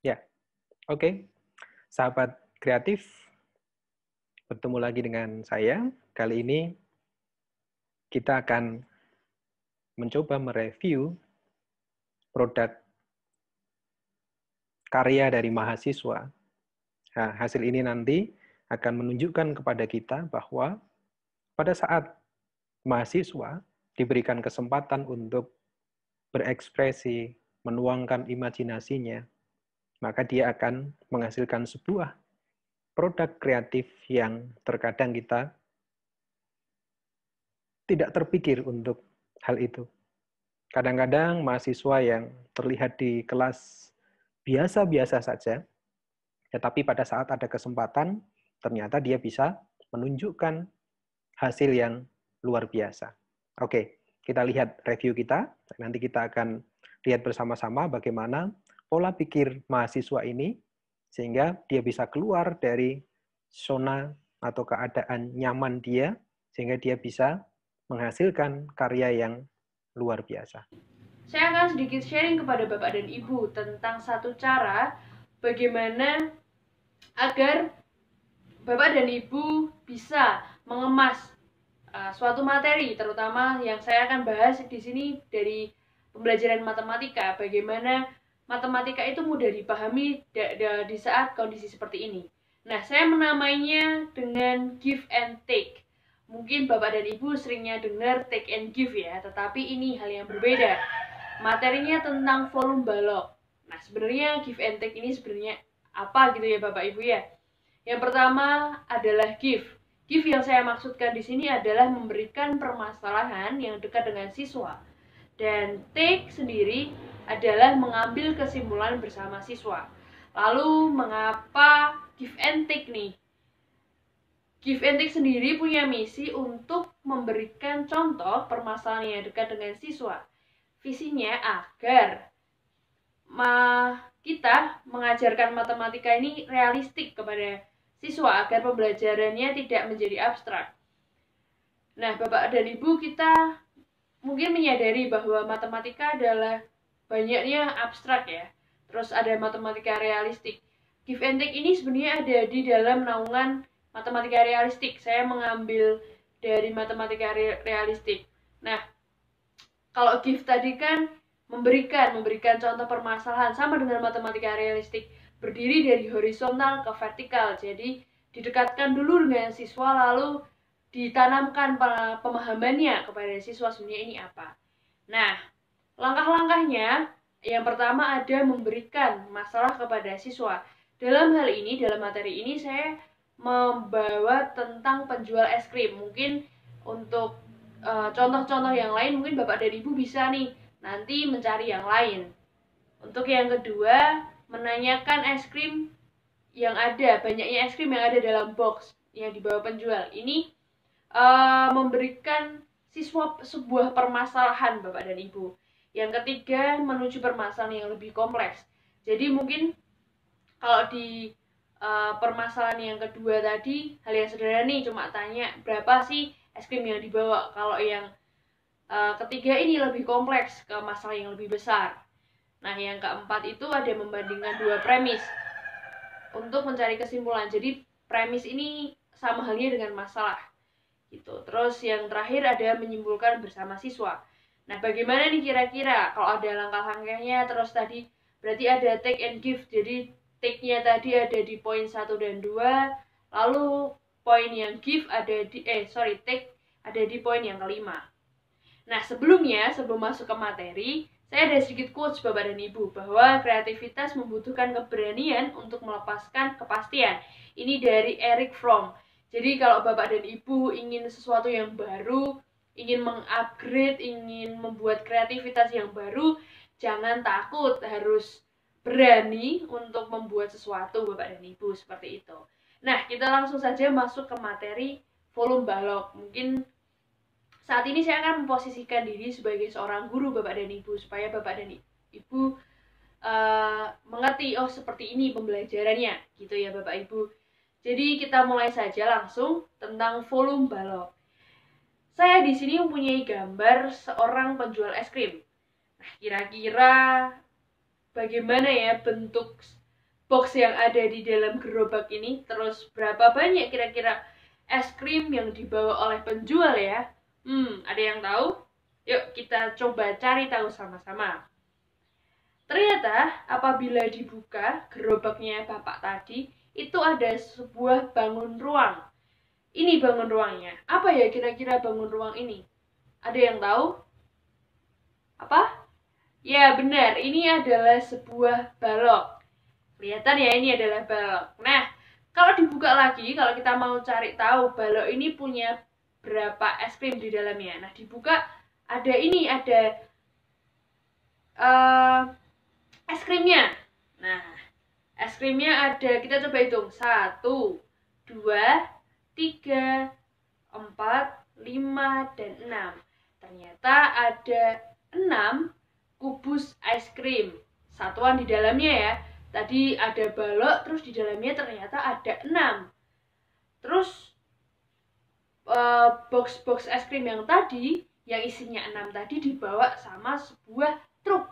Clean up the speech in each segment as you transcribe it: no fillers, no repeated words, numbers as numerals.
Ya, oke. Sahabat kreatif, bertemu lagi dengan saya. Kali ini kita akan mencoba mereview produk karya dari mahasiswa. Nah, hasil ini nanti akan menunjukkan kepada kita bahwa pada saat mahasiswa diberikan kesempatan untuk berekspresi, menuangkan imajinasinya, maka dia akan menghasilkan sebuah produk kreatif yang terkadang kita tidak terpikir untuk hal itu. Kadang-kadang mahasiswa yang terlihat di kelas biasa-biasa saja, tetapi pada saat ada kesempatan, ternyata dia bisa menunjukkan hasil yang luar biasa. Oke, kita lihat review kita. Nanti kita akan lihat bersama-sama bagaimana pola pikir mahasiswa ini, sehingga dia bisa keluar dari zona atau keadaan nyaman dia, sehingga dia bisa menghasilkan karya yang luar biasa. Saya akan sedikit sharing kepada Bapak dan Ibu tentang satu cara bagaimana agar Bapak dan Ibu bisa mengemas suatu materi, terutama yang saya akan bahas di sini dari pembelajaran matematika, bagaimana matematika itu mudah dipahami di saat kondisi seperti ini. Nah, saya menamainya dengan give and take. Mungkin Bapak dan Ibu seringnya dengar take and give ya, tetapi ini hal yang berbeda. Materinya tentang volume balok. Nah, sebenarnya give and take ini sebenarnya apa gitu ya Bapak Ibu ya? Yang pertama adalah give. Give yang saya maksudkan di sini adalah memberikan permasalahan yang dekat dengan siswa. Dan take sendiri adalah mengambil kesimpulan bersama siswa. Lalu mengapa give and take nih? Give and take sendiri punya misi untuk memberikan contoh permasalahan yang dekat dengan siswa. Visinya agar kita mengajarkan matematika ini realistik kepada siswa agar pembelajarannya tidak menjadi abstrak. Nah, Bapak dan Ibu, kita mungkin menyadari bahwa matematika adalah banyaknya abstrak ya. Terus ada matematika realistik. Give and take ini sebenarnya ada di dalam naungan matematika realistik. Saya mengambil dari matematika realistik. Nah, kalau give tadi kan memberikan contoh permasalahan, sama dengan matematika realistik, berdiri dari horizontal ke vertikal. Jadi didekatkan dulu dengan siswa, lalu ditanamkan pemahamannya kepada siswa sebenarnya ini apa. Nah, langkah-langkahnya yang pertama ada memberikan masalah kepada siswa. Dalam hal ini, dalam materi ini saya membawa tentang penjual es krim. Mungkin untuk contoh-contoh yang lain mungkin Bapak dan Ibu bisa nih nanti mencari yang lain. Untuk yang kedua, menanyakan es krim yang ada, banyaknya es krim yang ada dalam box yang dibawa penjual. Ini memberikan siswa sebuah permasalahan Bapak dan Ibu. Yang ketiga, menuju permasalahan yang lebih kompleks. Jadi mungkin kalau di permasalahan yang kedua tadi, hal yang sederhana nih, cuma tanya berapa sih es krim yang dibawa. Kalau yang ketiga ini lebih kompleks ke masalah yang lebih besar. Nah, yang keempat itu ada membandingkan dua premis untuk mencari kesimpulan. Jadi premis ini sama halnya dengan masalah gitu. Terus yang terakhir ada menyimpulkan bersama siswa. Nah, bagaimana nih kira-kira kalau ada langkah-langkahnya? Terus tadi berarti ada take and give. Jadi take-nya tadi ada di poin 1 dan 2, lalu poin yang give ada di take ada di poin yang kelima. Nah, sebelum masuk ke materi, saya ada sedikit quotes Bapak dan Ibu bahwa kreativitas membutuhkan keberanian untuk melepaskan kepastian. Ini dari Eric Fromm. Jadi kalau Bapak dan Ibu ingin sesuatu yang baru, ingin mengupgrade, ingin membuat kreativitas yang baru, jangan takut, harus berani untuk membuat sesuatu Bapak dan Ibu, seperti itu. Nah, kita langsung saja masuk ke materi volume balok. Mungkin saat ini saya akan memposisikan diri sebagai seorang guru Bapak dan Ibu, supaya Bapak dan Ibu mengerti, oh seperti ini pembelajarannya, gitu ya Bapak Ibu. Jadi kita mulai saja langsung tentang volume balok. Saya di sini mempunyai gambar seorang penjual es krim. Nah, kira-kira bagaimana ya bentuk box yang ada di dalam gerobak ini, terus berapa banyak kira-kira es krim yang dibawa oleh penjual ya? Ada yang tahu? Yuk kita coba cari tahu sama-sama. Ternyata apabila dibuka gerobaknya bapak tadi, itu ada sebuah bangun ruang. Ini bangun ruangnya. Apa ya kira-kira bangun ruang ini? Ada yang tahu? Apa? Ya benar, ini adalah sebuah balok. Kelihatan ya ini adalah balok. Nah, kalau dibuka lagi, kalau kita mau cari tahu balok ini punya berapa es krim di dalamnya. Nah, dibuka ada ini, ada es krimnya. Nah, es krimnya ada, kita coba hitung. 1, 2, 3, 4, 5, dan 6. Ternyata ada 6 kubus es krim. Satuan di dalamnya ya. Tadi ada balok, terus di dalamnya ternyata ada 6. Terus box-box es krim yang tadi, yang isinya 6 tadi dibawa sama sebuah truk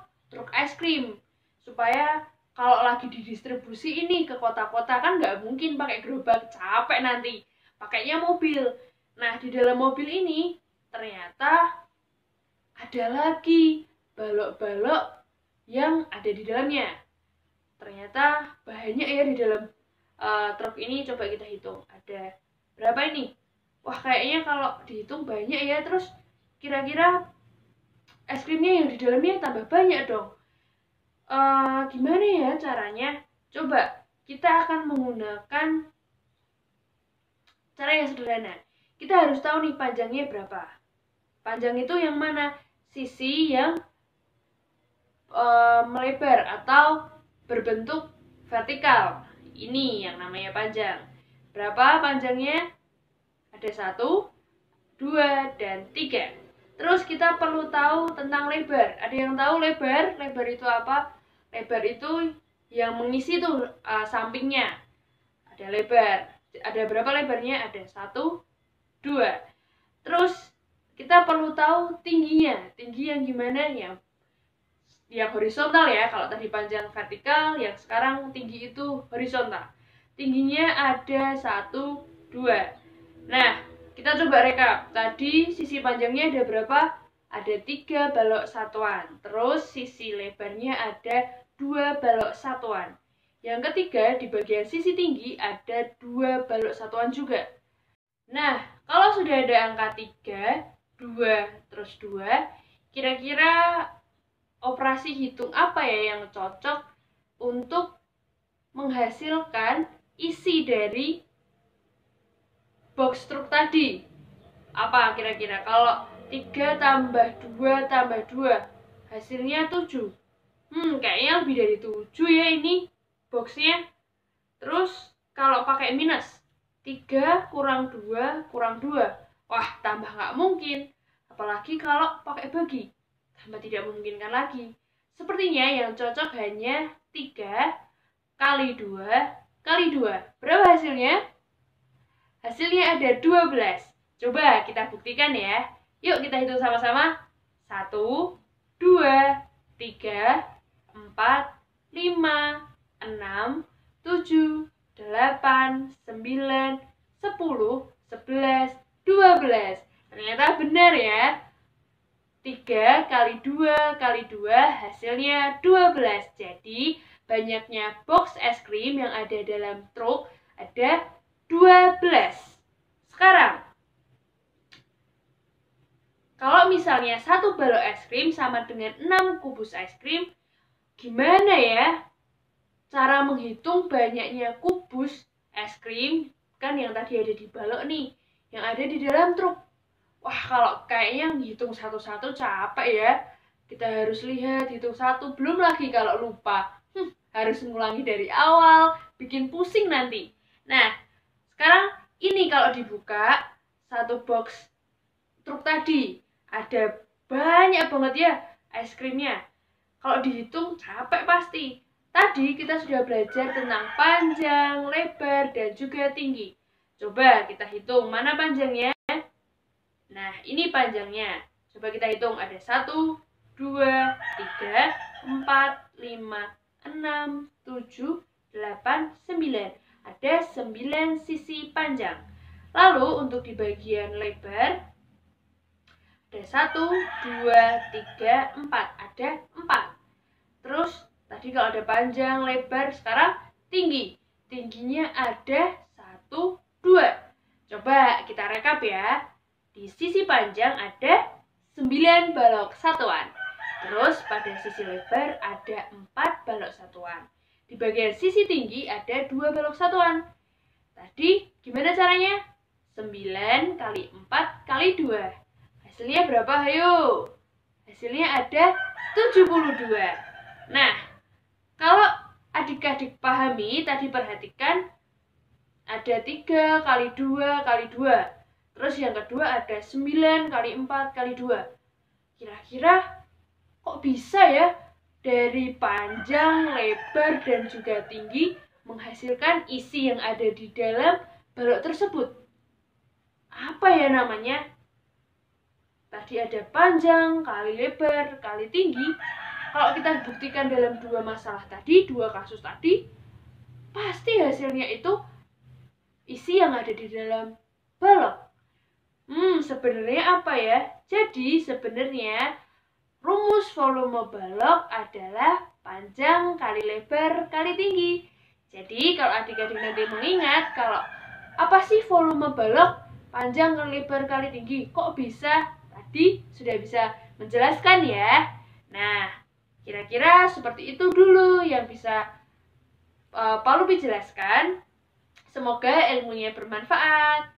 es krim. Supaya kalau lagi didistribusi ini ke kota-kota kan nggak mungkin pakai gerobak, capek nanti. Pakainya mobil. Nah, di dalam mobil ini ternyata ada lagi balok-balok yang ada di dalamnya. Ternyata banyak ya di dalam truk ini. Coba kita hitung ada berapa ini. Wah, kayaknya kalau dihitung banyak ya. Terus kira-kira es krimnya yang di dalamnya tambah banyak dong. Gimana ya caranya? Coba kita akan menggunakan cara yang sederhana. Kita harus tahu nih panjangnya berapa. Panjang itu yang mana? Sisi yang melebar atau berbentuk vertikal. Ini yang namanya panjang. Berapa panjangnya? Ada 1, 2, dan 3. Terus kita perlu tahu tentang lebar. Ada yang tahu lebar? Lebar itu apa? Lebar itu yang mengisi tuh sampingnya. Ada lebar. Ada berapa lebarnya? Ada 1, 2. Terus kita perlu tahu tingginya. Tinggi yang gimana? Yang horizontal ya. Kalau tadi panjang vertikal, yang sekarang tinggi itu horizontal. Tingginya ada 1, 2. Nah, kita coba rekap. Tadi sisi panjangnya ada berapa? Ada 3 balok satuan. Terus sisi lebarnya ada 2 balok satuan. Yang ketiga, di bagian sisi tinggi ada 2 balok satuan juga. Nah, kalau sudah ada angka 3, 2, terus 2, kira-kira operasi hitung apa ya yang cocok untuk menghasilkan isi dari box truk tadi? Apa kira-kira? Kalau 3 tambah 2 tambah 2 hasilnya 7. Kayaknya lebih dari 7 ya ini boxnya. Terus kalau pakai minus, 3 kurang 2 kurang 2. Wah, tambah nggak mungkin. Apalagi kalau pakai bagi, tambah tidak memungkinkan lagi. Sepertinya yang cocok hanya 3 kali 2 kali 2. Berapa hasilnya? Hasilnya ada 12. Coba kita buktikan ya. Yuk kita hitung sama-sama. 1, 2, 3, 4, 5, 6, 7, 8, 9, 10, 11, 12. Ternyata benar ya. 3 kali 2 kali 2 hasilnya 12. Jadi banyaknya box es krim yang ada dalam truk ada 12. Sekarang, kalau misalnya satu balok es krim sama dengan 6 kubus es krim, gimana ya cara menghitung banyaknya kubus es krim? Kan yang tadi ada di balok nih, yang ada di dalam truk. Wah, kalau kayaknya ngitung satu-satu capek ya. Kita harus lihat, hitung satu. Belum lagi kalau lupa. Harus ngulangi dari awal, bikin pusing nanti. Nah, sekarang ini kalau dibuka, satu box truk tadi, ada banyak banget ya es krimnya. Kalau dihitung capek pasti. Tadi kita sudah belajar tentang panjang, lebar, dan juga tinggi. Coba kita hitung mana panjangnya. Nah, ini panjangnya. Coba kita hitung. Ada 1, 2, 3, 4, 5, 6, 7, 8, 8, 9. Ada 9 sisi panjang. Lalu untuk di bagian lebar, ada 1, 2, 3, 4. Ada 4. Terus tadi kalau ada panjang, lebar, sekarang tinggi. Tingginya ada 1, 2. Coba kita rekap ya. Di sisi panjang ada 9 balok satuan. Terus pada sisi lebar ada 4 balok satuan. Di bagian sisi tinggi ada 2 balok satuan. Tadi gimana caranya? 9 kali 4 kali 2. Hasilnya berapa? Ayo. Hasilnya ada 72. Nah, kalau adik-adik pahami, tadi perhatikan ada 3 kali 2 kali 2. Terus yang kedua ada 9 kali 4 kali 2. Kira-kira kok bisa ya dari panjang, lebar, dan juga tinggi menghasilkan isi yang ada di dalam balok tersebut? Apa ya namanya? Tadi ada panjang, kali lebar, kali tinggi. Kalau kita buktikan dalam dua masalah tadi, dua kasus tadi, pasti hasilnya itu isi yang ada di dalam balok. Sebenarnya apa ya? Jadi sebenarnya rumus volume balok adalah panjang kali lebar kali tinggi. Jadi kalau adik-adik nanti mengingat kalau apa sih volume balok? Panjang kali lebar kali tinggi. Kok bisa? Tadi sudah bisa menjelaskan ya. Nah, kira-kira seperti itu dulu yang bisa Pak Lubi jelaskan. Semoga ilmunya bermanfaat.